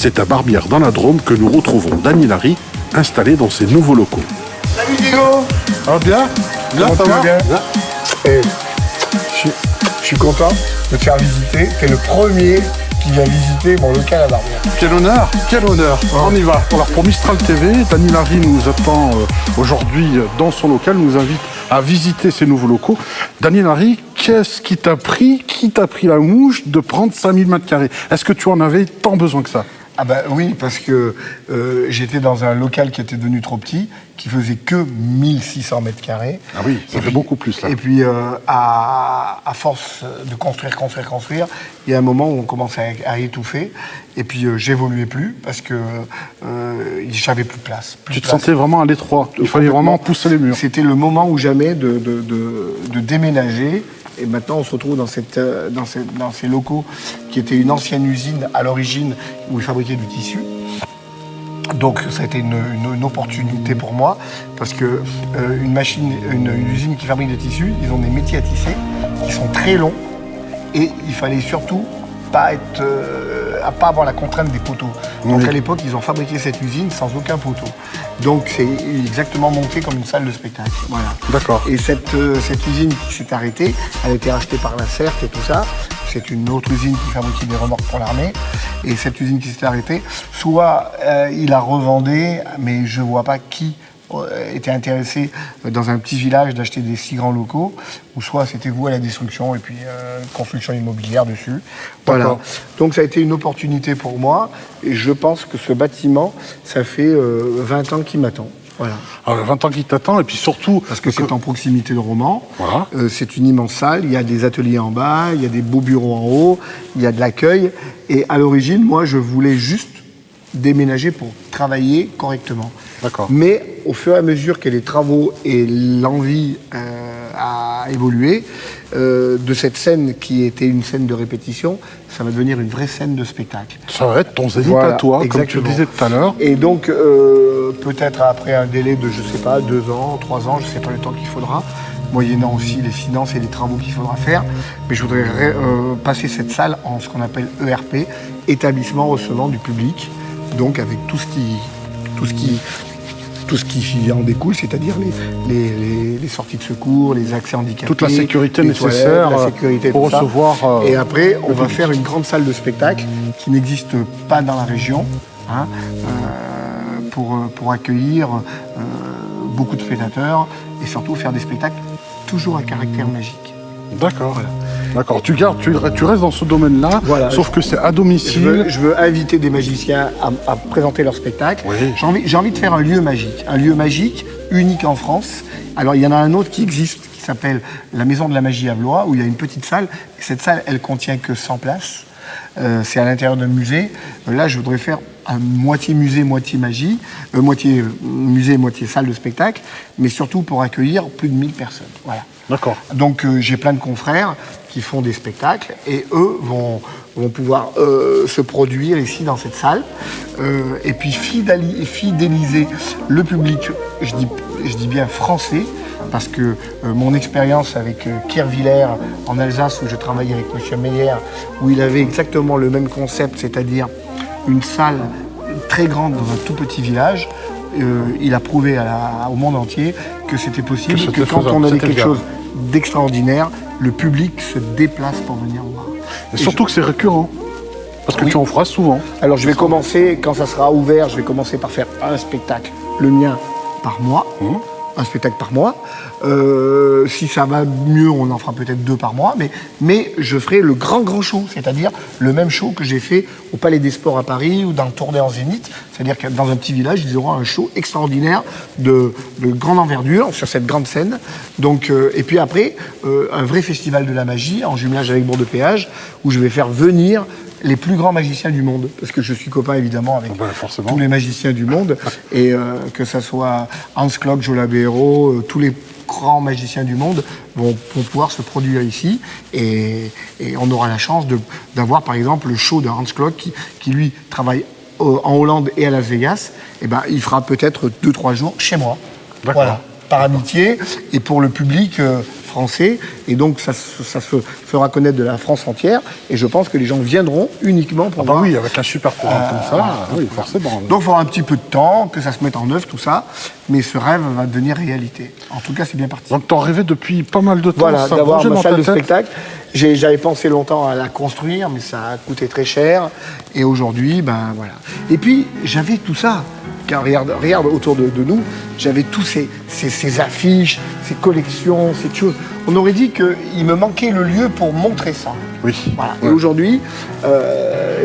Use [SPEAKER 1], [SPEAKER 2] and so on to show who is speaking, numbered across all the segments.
[SPEAKER 1] C'est à Barbière, dans la Drôme, que nous retrouvons Dany Larry, installé dans ses nouveaux locaux.
[SPEAKER 2] Salut Diego.
[SPEAKER 3] Alors bien?
[SPEAKER 2] Bien, ça va bien. Et je suis content de te faire visiter. T'es le premier qui vient visiter mon local à Barbière.
[SPEAKER 3] Quel honneur, quel honneur. On y va. Alors pour Mistral TV, Dany Larry nous attend aujourd'hui dans son local, nous invite à visiter ses nouveaux locaux. Dany Larry, qu'est-ce qui t'a pris la mouche de prendre 5000 m²? Est-ce que tu en avais tant besoin que ça?
[SPEAKER 2] Ah bah oui, parce que j'étais dans un local qui était devenu trop petit, qui faisait que 1600 m².
[SPEAKER 3] Ah oui, ça fait beaucoup plus là.
[SPEAKER 2] Et puis à force de construire, il y a un moment où on commence à étouffer. Et puis j'évoluais plus parce que j'avais plus de place.
[SPEAKER 3] Tu te sentais vraiment à l'étroit. Il fallait vraiment pousser les murs.
[SPEAKER 2] C'était le moment ou jamais de déménager. Et maintenant, on se retrouve dans ces locaux qui étaient une ancienne usine à l'origine où ils fabriquaient du tissu. Donc, ça a été une opportunité pour moi parce que une usine qui fabrique des tissus, ils ont des métiers à tisser qui sont très longs et il fallait surtout pas avoir la contrainte des poteaux. Donc à l'époque, ils ont fabriqué cette usine sans aucun poteau. Donc c'est exactement monté comme une salle de spectacle. Voilà.
[SPEAKER 3] D'accord.
[SPEAKER 2] Et cette usine qui s'est arrêtée, elle a été rachetée par la CERT et tout ça. C'est une autre usine qui fabriquait des remorques pour l'armée. Et cette usine qui s'est arrêtée, soit il la revendait, mais je ne vois pas qui était intéressé dans un petit village d'acheter des si grands locaux, ou soit c'était voué à la destruction et puis construction immobilière dessus. Voilà. Donc ça a été une opportunité pour moi et je pense que ce bâtiment, ça fait 20 ans qu'il m'attend. Voilà.
[SPEAKER 3] Alors, 20 ans qui t'attend et puis surtout...
[SPEAKER 2] Parce que c'est en proximité de Romans,
[SPEAKER 3] voilà.
[SPEAKER 2] C'est une immense salle, il y a des ateliers en bas, il y a des beaux bureaux en haut, il y a de l'accueil. Et à l'origine, moi, je voulais juste déménager pour travailler correctement.
[SPEAKER 3] D'accord.
[SPEAKER 2] Mais au fur et à mesure que les travaux et l'envie a évolué, de cette scène qui était une scène de répétition, ça va devenir une vraie scène de spectacle.
[SPEAKER 3] Ça va être ton zénith à toi, exactement. Comme tu le disais tout à l'heure.
[SPEAKER 2] Et donc, peut-être après un délai de, je sais pas, 2 ans, 3 ans, je sais pas le temps qu'il faudra, moyennant aussi les finances et les travaux qu'il faudra faire, mais je voudrais passer cette salle en ce qu'on appelle ERP, établissement recevant du public, donc avec tout ce qui en découle, c'est-à-dire les sorties de secours, les accès handicapés,
[SPEAKER 3] toute la sécurité nécessaire pour recevoir.
[SPEAKER 2] Et après, on va faire une grande salle de spectacle qui n'existe pas dans la région, hein, pour accueillir beaucoup de spectateurs et surtout faire des spectacles toujours à caractère magique.
[SPEAKER 3] D'accord.
[SPEAKER 2] Voilà.
[SPEAKER 3] D'accord. Tu restes dans ce domaine-là,
[SPEAKER 2] voilà,
[SPEAKER 3] sauf que c'est à domicile.
[SPEAKER 2] Je veux inviter des magiciens à présenter leur spectacle.
[SPEAKER 3] Oui.
[SPEAKER 2] J'ai envie de faire un lieu magique unique en France. Alors il y en a un autre qui existe, qui s'appelle la Maison de la Magie à Blois, où il y a une petite salle. Et cette salle, elle contient que 100 places. C'est à l'intérieur d'un musée. Là, je voudrais faire un moitié musée, moitié magie, moitié musée, moitié salle de spectacle, mais surtout pour accueillir plus de 1000 personnes. Voilà.
[SPEAKER 3] D'accord.
[SPEAKER 2] Donc j'ai plein de confrères qui font des spectacles et eux vont pouvoir se produire ici dans cette salle et puis fidéliser le public, je dis bien français, parce que mon expérience avec Kervillers en Alsace, où je travaillais avec M. Meyer, où il avait exactement le même concept, c'est-à-dire une salle très grande dans un tout petit village, il a prouvé au monde entier que c'était possible, que quand on avait quelque chose d'extraordinaire, le public se déplace pour venir voir.
[SPEAKER 3] Et surtout que c'est récurrent, parce que tu en feras souvent.
[SPEAKER 2] Alors je vais commencer, quand ça sera ouvert, je vais commencer par faire un spectacle, le mien, par mois. Un spectacle par mois. Si ça va mieux, on en fera peut-être 2 par mois, mais je ferai le grand show, c'est-à-dire le même show que j'ai fait au Palais des Sports à Paris ou dans Tournai en Zénith, c'est-à-dire que dans un petit village, ils auront un show extraordinaire de grande envergure sur cette grande scène. Donc, et puis après, un vrai festival de la magie en jumelage avec Bourg-de-Péage, où je vais faire venir les plus grands magiciens du monde, parce que je suis copain évidemment avec tous les magiciens du monde, et que ça soit Hans Klok, Joe Labero, tous les grands magiciens du monde vont pouvoir se produire ici, et on aura la chance d'avoir par exemple le show de Hans Klok qui lui travaille en Hollande et à Las Vegas. Et ben, il fera peut-être 2-3 jours chez moi. Voilà, par amitié, et pour le public français, et donc ça se fera connaître de la France entière, et je pense que les gens viendront uniquement pour voir.
[SPEAKER 3] Oui, avec un super programme comme ça, oui, forcément.
[SPEAKER 2] Donc il faudra un petit peu de temps, que ça se mette en œuvre, tout ça, mais ce rêve va devenir réalité. En tout cas, c'est bien parti.
[SPEAKER 3] Donc t'en rêvais depuis pas mal de temps,
[SPEAKER 2] Voilà,
[SPEAKER 3] ça
[SPEAKER 2] d'avoir
[SPEAKER 3] bougeait
[SPEAKER 2] ma
[SPEAKER 3] dans
[SPEAKER 2] salle
[SPEAKER 3] ta
[SPEAKER 2] de
[SPEAKER 3] tête.
[SPEAKER 2] spectacle. J'avais pensé longtemps à la construire, mais ça a coûté très cher. Et aujourd'hui, ben voilà. Et puis, j'avais tout ça. Car regarde autour de nous, j'avais tous ces affiches, ces collections, ces choses. On aurait dit qu'il me manquait le lieu pour montrer ça.
[SPEAKER 3] Oui.
[SPEAKER 2] Voilà.
[SPEAKER 3] Ouais.
[SPEAKER 2] Et aujourd'hui,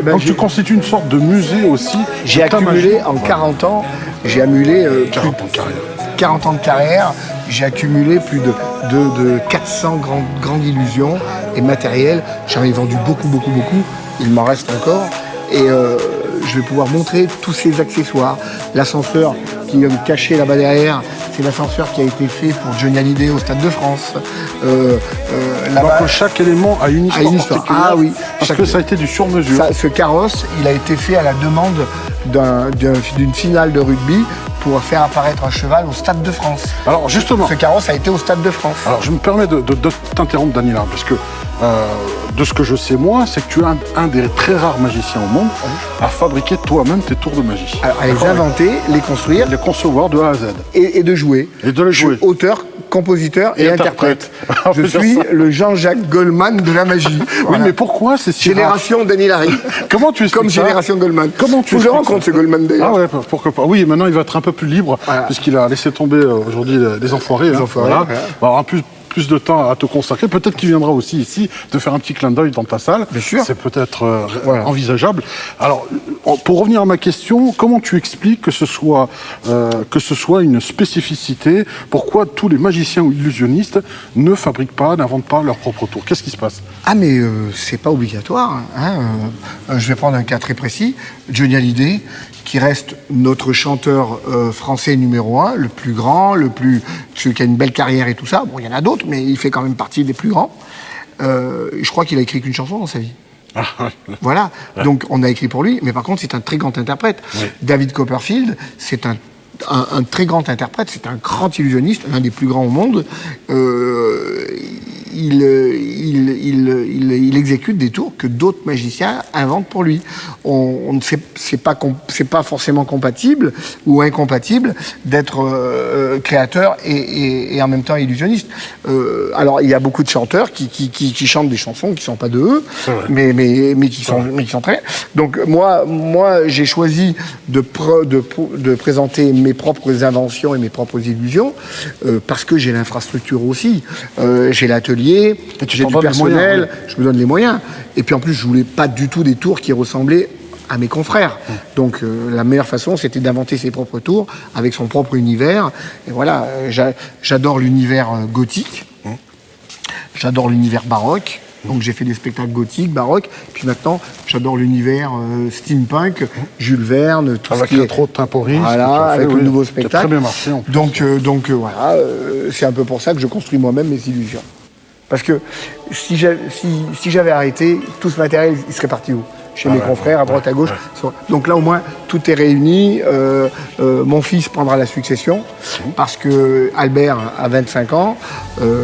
[SPEAKER 3] Donc tu constitues une sorte de musée aussi.
[SPEAKER 2] j'ai
[SPEAKER 3] de ta
[SPEAKER 2] accumulé
[SPEAKER 3] magie.
[SPEAKER 2] en 40 ans, j'ai accumulé
[SPEAKER 3] 40 ans de carrière.
[SPEAKER 2] 40 ans de carrière, j'ai accumulé plus de 400 grandes illusions et matériel. J'en ai vendu beaucoup. Il m'en reste encore. Et je vais pouvoir montrer tous ces accessoires. L'ascenseur qui est caché là-bas derrière, c'est l'ascenseur qui a été fait pour Johnny Hallyday au Stade de France. Là-bas,
[SPEAKER 3] Donc chaque élément a une histoire particulière.
[SPEAKER 2] Ah oui.
[SPEAKER 3] Parce que ça a été du sur-mesure.
[SPEAKER 2] Ce carrosse, il a été fait à la demande d'une finale de rugby pour faire apparaître un cheval au Stade de France.
[SPEAKER 3] Alors justement,
[SPEAKER 2] Ce carrosse a été au Stade de France.
[SPEAKER 3] alors je me permets de t'interrompre, Daniela, parce que de ce que je sais moi, c'est que tu es un des très rares magiciens au monde à fabriquer toi-même tes tours de magie.
[SPEAKER 2] Alors, à les
[SPEAKER 3] D'accord,
[SPEAKER 2] inventer, les construire
[SPEAKER 3] les concevoir de A à Z.
[SPEAKER 2] et de jouer.
[SPEAKER 3] Et de les jouer.
[SPEAKER 2] Je suis auteur, compositeur et
[SPEAKER 3] Et
[SPEAKER 2] interprète.
[SPEAKER 3] interprète. On
[SPEAKER 2] Je
[SPEAKER 3] peut dire
[SPEAKER 2] suis
[SPEAKER 3] ça.
[SPEAKER 2] le Jean-Jacques Goldman de la magie.
[SPEAKER 3] Oui,
[SPEAKER 2] Voilà.
[SPEAKER 3] mais pourquoi c'est si rare?
[SPEAKER 2] Génération Dany Larry.
[SPEAKER 3] Comment tu expliques
[SPEAKER 2] Comme
[SPEAKER 3] ça?
[SPEAKER 2] Génération Goldman.
[SPEAKER 3] Comment tu
[SPEAKER 2] Faut que je
[SPEAKER 3] expliques
[SPEAKER 2] rencontre
[SPEAKER 3] ça
[SPEAKER 2] ce Goldman d'ailleurs.
[SPEAKER 3] Ah ouais, pourquoi pas. Oui, maintenant il va être un peu plus libre,
[SPEAKER 2] Voilà.
[SPEAKER 3] puisqu'il a laissé tomber aujourd'hui les enfoirés.
[SPEAKER 2] Les enfoirés,
[SPEAKER 3] voilà.
[SPEAKER 2] voilà.
[SPEAKER 3] Il va avoir plus de temps à te consacrer. Peut-être qu'il viendra aussi ici te faire un petit clin d'œil dans ta salle.
[SPEAKER 2] Bien sûr.
[SPEAKER 3] C'est peut-être
[SPEAKER 2] Voilà.
[SPEAKER 3] envisageable. Alors, pour revenir à ma question, comment tu expliques que ce soit une spécificité? Pourquoi tous les magiciens ou illusionnistes ne fabriquent pas, n'inventent pas leur propre tour? Qu'est-ce qui se passe?
[SPEAKER 2] Ah mais c'est pas obligatoire. Hein. Je vais prendre un cas très précis. Johnny Hallyday, qui reste notre chanteur français numéro 1, le plus grand, celui qui a une belle carrière et tout ça. Bon, il y en a d'autres, mais il fait quand même partie des plus grands. Je crois qu'il a écrit qu'une chanson dans sa vie.
[SPEAKER 3] Ah, ouais.
[SPEAKER 2] Voilà. Donc on a écrit pour lui, mais par contre c'est un très grand interprète.
[SPEAKER 3] Oui.
[SPEAKER 2] David Copperfield, c'est un très grand interprète, c'est un grand illusionniste, l'un des plus grands au monde. Il exécute des tours que d'autres magiciens inventent pour lui. C'est pas forcément compatible ou incompatible d'être créateur et en même temps illusionniste. Alors il y a beaucoup de chanteurs qui chantent des chansons qui sont pas de eux, mais qui sont très bien. Donc moi j'ai choisi de présenter mes propres inventions et mes propres illusions parce que j'ai l'infrastructure aussi, j'ai l'atelier, j'ai du personnel,
[SPEAKER 3] moyens,
[SPEAKER 2] je me donne les moyens. Et puis en plus, je voulais pas du tout des tours qui ressemblaient à mes confrères. Donc la meilleure façon, c'était d'inventer ses propres tours avec son propre univers. Et voilà, j'adore l'univers gothique, j'adore l'univers baroque. Donc j'ai fait des spectacles gothiques, baroques. Puis maintenant, j'adore l'univers steampunk, Jules Verne, tout
[SPEAKER 3] Avec
[SPEAKER 2] ce qui est...
[SPEAKER 3] l'intro de Temporis.
[SPEAKER 2] Voilà,
[SPEAKER 3] que tu as fait,
[SPEAKER 2] avec le
[SPEAKER 3] oui,
[SPEAKER 2] nouveau
[SPEAKER 3] qui a
[SPEAKER 2] spectacle.
[SPEAKER 3] très bien marché. En plus.
[SPEAKER 2] Donc voilà, c'est un peu pour ça que je construis moi-même mes illusions. Parce que si j'avais arrêté, tout ce matériel, il serait parti où? Chez mes confrères, à droite, à gauche. Donc là, au moins, tout est réuni. Mon fils prendra la succession, parce que Albert a 25 ans.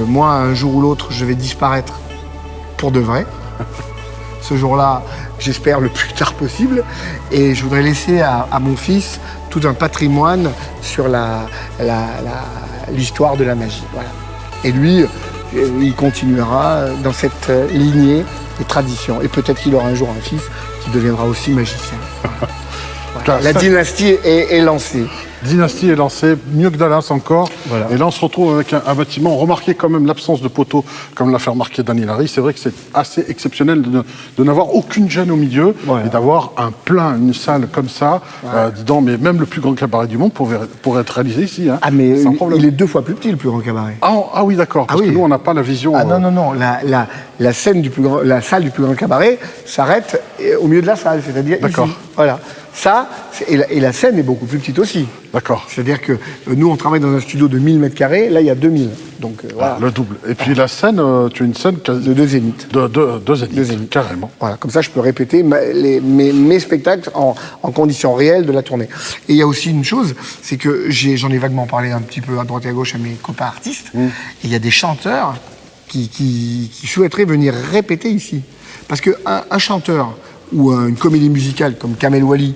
[SPEAKER 2] Moi, un jour ou l'autre, je vais disparaître pour de vrai. Ce jour-là, j'espère le plus tard possible. Et je voudrais laisser à mon fils tout un patrimoine sur l'histoire de la magie. Voilà. Et lui, il continuera dans cette lignée de tradition. Et peut-être qu'il aura un jour un fils qui deviendra aussi magicien. Voilà. La dynastie est lancée.
[SPEAKER 3] Dynastie est lancée, mieux que Dallas encore.
[SPEAKER 2] Voilà.
[SPEAKER 3] Et là, on se retrouve avec un bâtiment. Remarquez quand même l'absence de poteaux, comme l'a fait remarquer Dany Larry. C'est vrai que c'est assez exceptionnel de n'avoir aucune gêne au milieu et d'avoir un plein, une salle comme ça. Dis donc, mais même le plus grand cabaret du monde pourrait être réalisé ici. Hein,
[SPEAKER 2] Ah, mais
[SPEAKER 3] sans problème.
[SPEAKER 2] il est 2 fois plus petit, le plus grand cabaret.
[SPEAKER 3] Ah oui, d'accord. Parce que nous, on n'a pas la vision.
[SPEAKER 2] Ah non. La salle du plus grand cabaret s'arrête au milieu de la salle, c'est-à-dire ici. Voilà. Ça, et la scène est beaucoup plus petite aussi.
[SPEAKER 3] D'accord.
[SPEAKER 2] C'est-à-dire que nous, on travaille dans un studio de 1000 m², là, il y a 2000. Donc, voilà.
[SPEAKER 3] Le double. Et puis la scène, tu as une scène
[SPEAKER 2] De 2 zéniths.
[SPEAKER 3] deux zéniths, carrément.
[SPEAKER 2] Voilà, comme ça, je peux répéter mes spectacles en conditions réelles de la tournée. Et il y a aussi une chose, c'est que j'en ai vaguement parlé un petit peu à droite et à gauche à mes copains artistes. Et il y a des chanteurs qui souhaiteraient venir répéter ici. Parce qu'un chanteur ou une comédie musicale comme Kamel Wally,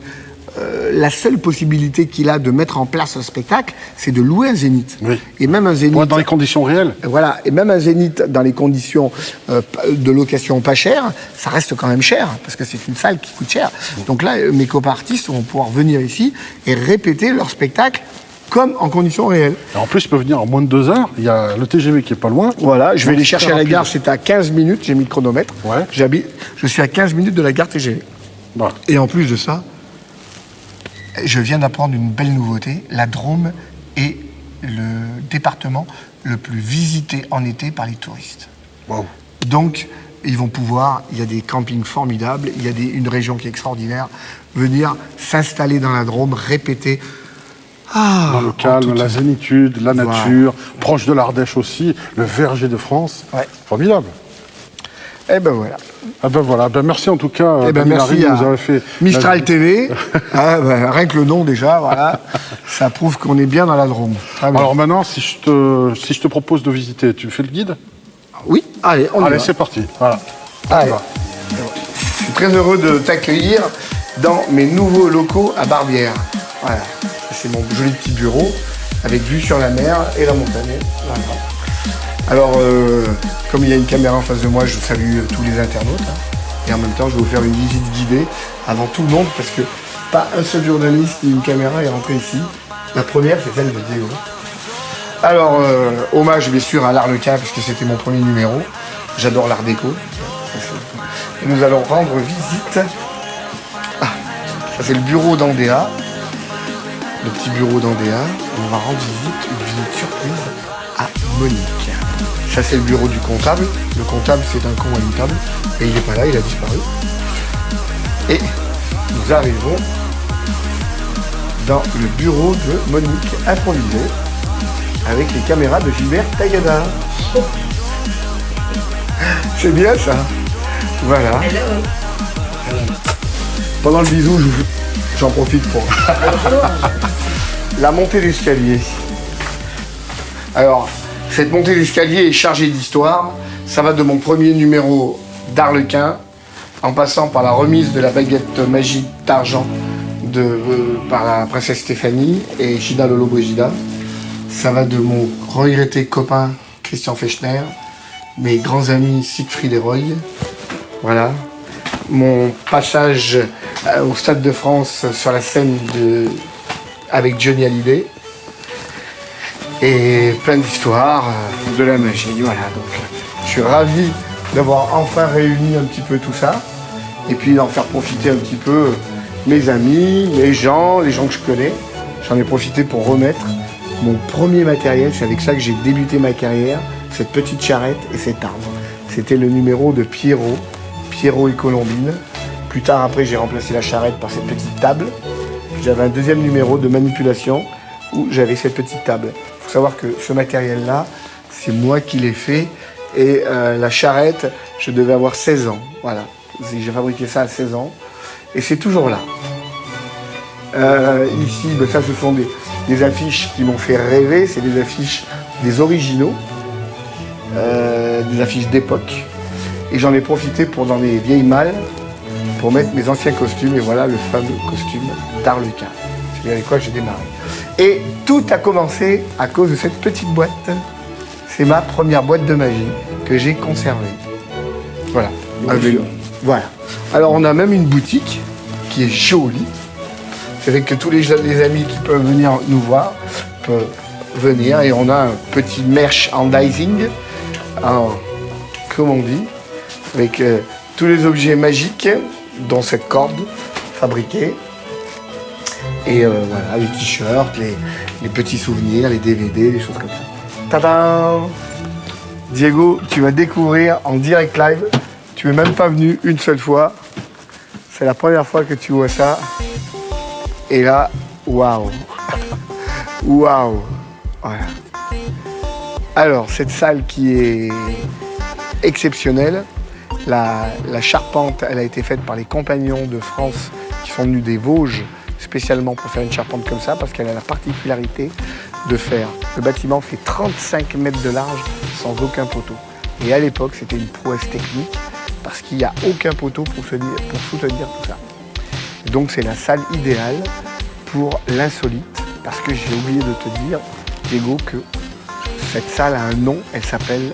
[SPEAKER 2] la seule possibilité qu'il a de mettre en place un spectacle, c'est de louer un zénith.
[SPEAKER 3] Oui.
[SPEAKER 2] Et même un zénith...
[SPEAKER 3] Dans les conditions réelles.
[SPEAKER 2] Voilà, et même un zénith dans les conditions de location pas chères, ça reste quand même cher, parce que c'est une salle qui coûte cher. Donc là, mes copains artistes vont pouvoir venir ici et répéter leur spectacle comme en conditions réelles.
[SPEAKER 3] Et en plus, ils peuvent venir en moins de 2 heures. Il y a le TGV qui est pas loin.
[SPEAKER 2] Voilà, je vais
[SPEAKER 3] Donc,
[SPEAKER 2] les chercher
[SPEAKER 3] très
[SPEAKER 2] à la
[SPEAKER 3] rapide.
[SPEAKER 2] gare, c'est à 15 minutes, j'ai mis le chronomètre.
[SPEAKER 3] Ouais.
[SPEAKER 2] Je suis à 15 minutes de la gare TGV.
[SPEAKER 3] Voilà.
[SPEAKER 2] Et en plus de ça, je viens d'apprendre une belle nouveauté. La Drôme est le département le plus visité en été par les touristes.
[SPEAKER 3] Wow.
[SPEAKER 2] Donc, ils vont pouvoir, il y a des campings formidables, il y a une région qui est extraordinaire, venir s'installer dans la Drôme, répéter.
[SPEAKER 3] Dans le calme, la zénitude, la
[SPEAKER 2] Voilà.
[SPEAKER 3] nature, proche de l'Ardèche aussi, le verger de France.
[SPEAKER 2] Ouais.
[SPEAKER 3] Formidable.
[SPEAKER 2] Eh ben voilà.
[SPEAKER 3] Ah ben voilà, ben merci en tout cas.
[SPEAKER 2] Eh ben
[SPEAKER 3] Dany
[SPEAKER 2] merci
[SPEAKER 3] Larry,
[SPEAKER 2] à
[SPEAKER 3] vous avez fait
[SPEAKER 2] Mistral TV. Ah, ben, rien que le nom déjà, voilà, ça prouve qu'on est bien dans la Drôme. Très bien.
[SPEAKER 3] Alors maintenant, si je te propose de visiter, tu fais le guide?
[SPEAKER 2] Oui, allez, on y
[SPEAKER 3] Allez,
[SPEAKER 2] va.
[SPEAKER 3] c'est parti. Voilà.
[SPEAKER 2] Allez.
[SPEAKER 3] On y va.
[SPEAKER 2] Je suis très heureux de t'accueillir dans mes nouveaux locaux à Barbière. Voilà, c'est mon joli petit bureau avec vue sur la mer et la montagne. Voilà. Alors, comme il y a une caméra en face de moi, je salue tous les internautes. Et en même temps, je vais vous faire une visite guidée avant tout le monde parce que pas un seul journaliste ni une caméra est rentré ici. La première, c'est celle de Diego. Alors, hommage bien sûr à l'Arlequin parce que c'était mon premier numéro. J'adore l'art déco. Et nous allons rendre visite. Ah, ça c'est le bureau d'Andéa. Le petit bureau d'Andéa. On va rendre une visite surprise à Monique. Ça c'est le bureau du comptable. Le comptable c'est un con à une table. Et il n'est pas là, il a disparu. Et nous arrivons dans le bureau de Monique improvisé avec les caméras de Gilbert Tagada. C'est bien ça. Voilà. Pendant le bisou, j'en profite pour la montée d'escalier. Alors, cette montée d'escalier est chargée d'histoire. Ça va de mon premier numéro d'Arlequin, en passant par la remise de la baguette magique d'argent par la princesse Stéphanie et Gina Lollobrigida. Ça va de mon regretté copain Christian Fechner, mes grands amis Siegfried et Roy. Voilà. Mon passage au Stade de France sur la scène avec Johnny Hallyday. Et plein d'histoires, de la magie. Voilà. Donc, je suis ravi d'avoir enfin réuni un petit peu tout ça. Et puis d'en faire profiter un petit peu mes amis, les gens que je connais. J'en ai profité pour remettre mon premier matériel. C'est avec ça que j'ai débuté ma carrière. Cette petite charrette et cet arbre. C'était le numéro de Pierrot et Colombine. Plus tard, après, j'ai remplacé la charrette par cette petite table. J'avais un deuxième numéro de manipulation où j'avais cette petite table. Il faut savoir que ce matériel-là, c'est moi qui l'ai fait. Et la charrette, je devais avoir 16 ans. Voilà. J'ai fabriqué ça à 16 ans. Et c'est toujours là. Ici, ben, ça, ce sont des affiches qui m'ont fait rêver. C'est des affiches des originaux. Des affiches d'époque. Et j'en ai profité pour dans les vieilles malles pour mettre mes anciens costumes. Et voilà le fameux costume d'Arlequin. C'est avec quoi j'ai démarré. Et tout a commencé à cause de cette petite boîte. C'est ma première boîte de magie que j'ai conservée. Voilà. Voilà. Alors on a même une boutique qui est jolie. C'est vrai que tous les amis qui peuvent venir nous voir peuvent venir. Et on a un petit merchandising. Alors, comme on dit, avec tous les objets magiques, dont cette corde fabriquée. Et voilà, les t-shirts, les petits souvenirs, les DVD, les choses comme ça. Tadam! Diego, tu vas découvrir en direct live. Tu n'es même pas venu une seule fois. C'est la première fois que tu vois ça. Et là, waouh! Waouh! Voilà. Alors, cette salle qui est exceptionnelle, la charpente, elle a été faite par les compagnons de France qui sont venus des Vosges spécialement pour faire une charpente comme ça, parce qu'elle a la particularité de faire, le bâtiment fait 35 mètres de large sans aucun poteau. Et à l'époque, c'était une prouesse technique parce qu'il n'y a aucun poteau pour soutenir tout ça. Donc c'est la salle idéale pour l'insolite, parce que j'ai oublié de te dire, Diego, que cette salle a un nom, elle s'appelle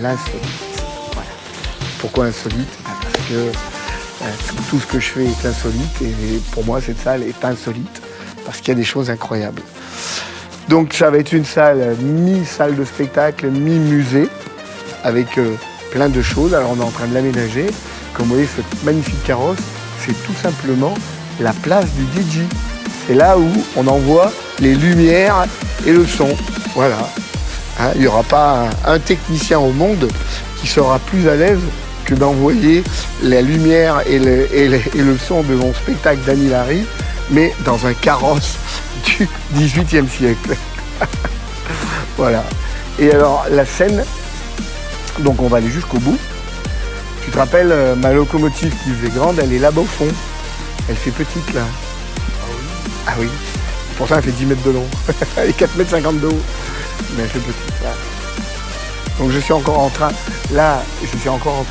[SPEAKER 2] l'insolite. Voilà. Pourquoi insolite? Parce que tout ce que je fais est insolite, et pour moi cette salle est insolite, parce qu'il y a des choses incroyables. Donc ça va être une salle mi-salle de spectacle, mi-musée, avec plein de choses. Alors on est en train de l'aménager. Comme vous voyez, ce magnifique carrosse, c'est tout simplement la place du DJ. C'est là où on envoie les lumières et le son. Voilà. Hein, il n'y aura pas un technicien au monde qui sera plus à l'aise que d'envoyer la lumière et le son de mon spectacle Dany Larry, mais dans un carrosse du XVIIIe siècle. Voilà. Et alors, la scène, donc on va aller jusqu'au bout. Tu te rappelles, ma locomotive qui faisait grande, elle est là-bas au fond. Elle fait petite, là. Ah oui. Pour ça, elle fait 10 mètres de long. Et 4,50 mètres de haut. Mais elle fait petite, là. Donc je suis encore en train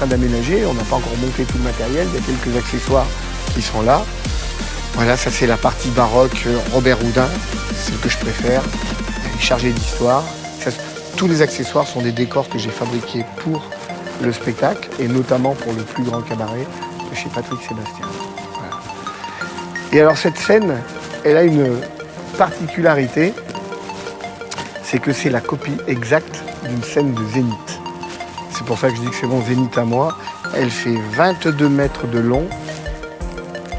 [SPEAKER 2] d'aménager. On n'a pas encore monté tout le matériel. Il y a quelques accessoires qui sont là. Voilà, ça c'est la partie baroque Robert Houdin. C'est ce que je préfère. Elle est chargée d'histoire. Tous les accessoires sont des décors que j'ai fabriqués pour le spectacle, et notamment pour le plus grand cabaret de chez Patrick Sébastien. Voilà. Et alors cette scène, elle a une particularité, c'est que c'est la copie exacte d'une scène de Zénith. C'est pour ça que je dis que c'est mon Zénith à moi. Elle fait 22 mètres de long,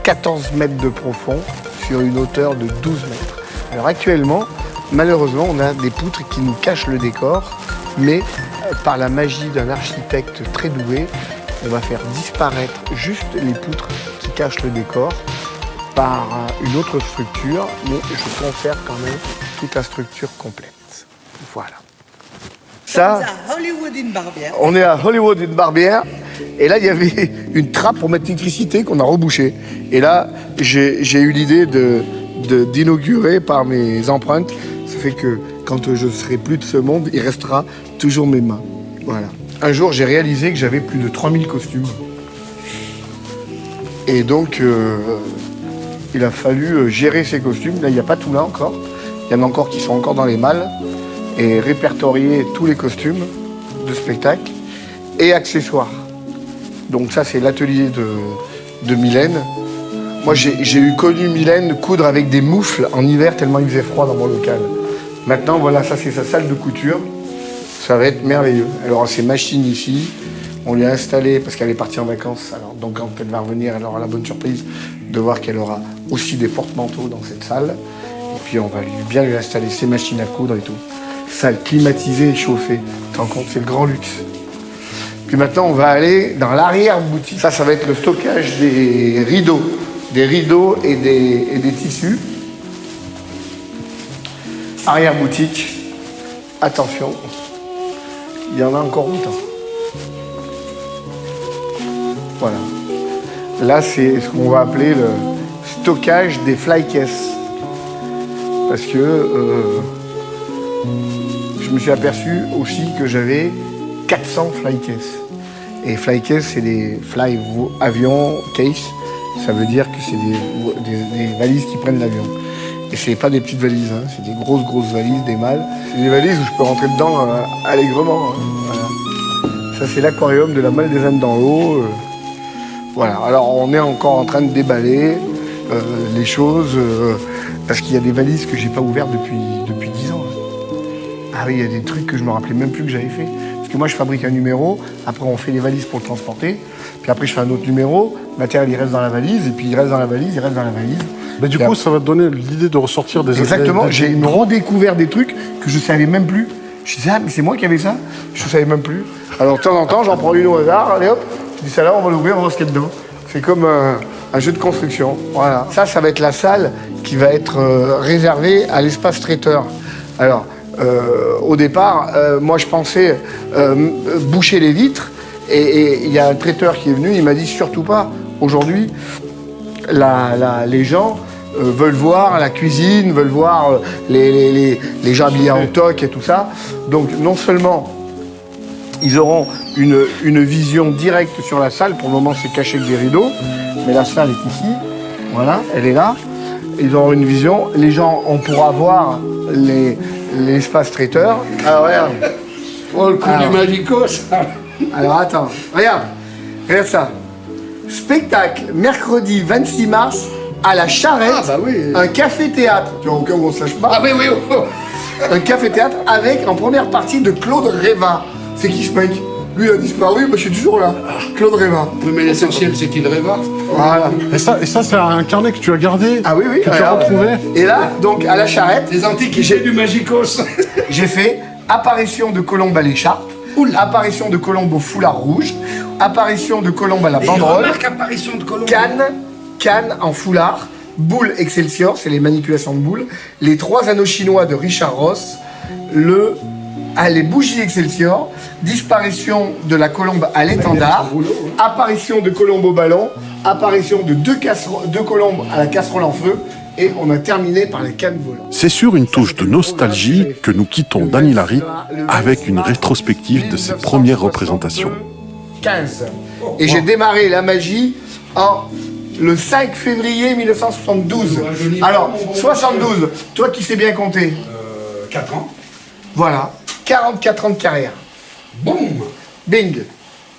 [SPEAKER 2] 14 mètres de profond, sur une hauteur de 12 mètres. Alors actuellement, malheureusement, on a des poutres qui nous cachent le décor, mais par la magie d'un architecte très doué, on va faire disparaître juste les poutres qui cachent le décor par une autre structure, mais je conserve quand même toute la structure complète. Voilà. Ça, on est à Hollywood in Barbière, et là il y avait une trappe pour mettre l'électricité qu'on a rebouchée. Et là, j'ai eu l'idée d'inaugurer par mes empreintes. Ça fait que quand je serai plus de ce monde, il restera toujours mes mains. Voilà. Un jour, j'ai réalisé que j'avais plus de 3000 costumes. Et donc, il a fallu gérer ces costumes. Là, il n'y a pas tout là encore. Il y en a encore qui sont encore dans les malles. Et répertorier tous les costumes de spectacle et accessoires. Donc ça, c'est l'atelier de Mylène. Moi, j'ai connu Mylène coudre avec des moufles en hiver tellement il faisait froid dans mon local. Maintenant, voilà, ça c'est sa salle de couture. Ça va être merveilleux. Elle aura ses machines ici. On lui a installé, parce qu'elle est partie en vacances, alors, donc quand elle va revenir, elle aura la bonne surprise de voir qu'elle aura aussi des porte-manteaux dans cette salle. Et puis on va bien lui installer ses machines à coudre et tout. Salle climatisée et chauffée. Tu te rends compte, c'est le grand luxe. Puis maintenant, on va aller dans l'arrière-boutique. Ça va être le stockage des rideaux. Des rideaux et des tissus. Arrière-boutique. Attention, il y en a encore autant. Voilà. Là, c'est ce qu'on va appeler le stockage des flycases. Parce que je me suis aperçu aussi que j'avais 400 flycases. Et flycases, c'est des fly avion case. Ça veut dire que c'est des valises qui prennent l'avion. Et c'est pas des petites valises, hein. C'est des grosses valises, des malles. C'est des valises où je peux rentrer dedans allègrement. Hein. Voilà. Ça, c'est l'aquarium de la Malle des Indes dans l'eau. Voilà. Alors, on est encore en train de déballer les choses parce qu'il y a des valises que j'ai pas ouvertes depuis 10 ans. Ah oui, il y a des trucs que je me rappelais même plus que j'avais fait. Parce que moi, je fabrique un numéro, après on fait les valises pour le transporter, puis après je fais un autre numéro, le matériel il reste dans la valise, et puis il reste dans la valise, il reste dans la valise.
[SPEAKER 3] Mais du coup, ça va te donner l'idée de ressortir des...
[SPEAKER 2] Exactement, j'ai redécouvert des trucs que je savais même plus. Je disais, ah mais c'est moi qui avais ça? Je savais même plus. Alors de temps en temps, j'en prends une au hasard, allez hop, je dis ça là, on va l'ouvrir, on va voir ce qu'il y a dedans. C'est comme un jeu de construction, voilà. Ça va être la salle qui va être réservée à l'espace traiteur. Alors, au départ, moi je pensais boucher les vitres et il y a un traiteur qui est venu, il m'a dit surtout pas. Aujourd'hui, les gens veulent voir la cuisine, veulent voir les gens habillés en toque et tout ça. Donc non seulement Ils auront une vision directe sur la salle. Pour le moment, c'est caché avec des rideaux. Mais la salle est ici. Voilà, elle est là. Ils auront une vision. Les gens, on pourra voir l'espace traiteur. Alors, regarde.
[SPEAKER 4] Oh, le coup du Magicos.
[SPEAKER 2] Alors, attends. Regarde ça. Spectacle, mercredi 26 mars, à la Charrette.
[SPEAKER 4] Ah, bah oui.
[SPEAKER 2] Un café-théâtre. Tu vois, au cas où on ne sache pas.
[SPEAKER 4] Ah oui, oui, oh.
[SPEAKER 2] Un café-théâtre avec, en première partie, de Claude Révin. C'est qui ce mec? Lui, il a disparu, je suis toujours là. Claude Révin.
[SPEAKER 4] Oui, mais l'essentiel, c'est qu'il rêve.
[SPEAKER 2] Voilà.
[SPEAKER 3] Et ça c'est un carnet que tu as gardé?
[SPEAKER 2] Ah oui, oui.
[SPEAKER 3] Que tu as
[SPEAKER 2] regarde.
[SPEAKER 3] retrouvé?
[SPEAKER 2] Et là, donc, à la Charrette,
[SPEAKER 4] Les antiquités du Magicos.
[SPEAKER 2] j'ai fait apparition de Colombe à l'écharpe, apparition de Colombe au foulard rouge, apparition de Colombe à la banderole,
[SPEAKER 4] Apparition de Colombe.
[SPEAKER 2] Cannes en foulard, boule Excelsior, c'est les manipulations de boules, les 3 anneaux chinois de Richard Ross, les bougies Excelsior, disparition de la colombe à l'étendard, apparition de Colombe au ballon, apparition de deux colombes à la casserole en feu, et on a terminé par les cannes volantes.
[SPEAKER 1] C'est sur une touche de nostalgie que nous quittons Dany Larry avec une rétrospective de ses premières représentations.
[SPEAKER 2] 15. Et j'ai démarré la magie le 5 février 1972. Alors, 72, toi qui sais bien compter.
[SPEAKER 4] 4 ans.
[SPEAKER 2] Voilà, 44 ans de carrière.
[SPEAKER 4] Boum.
[SPEAKER 2] Bing.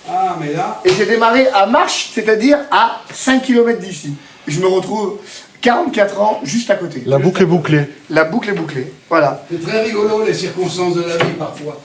[SPEAKER 4] Ah, mais là...
[SPEAKER 2] Et j'ai démarré à marche, c'est-à-dire à 5 km d'ici. Et je me retrouve 44 ans juste à côté.
[SPEAKER 3] La boucle est bouclée.
[SPEAKER 2] La boucle est bouclée. Voilà.
[SPEAKER 4] C'est très rigolo, les circonstances de la vie, parfois.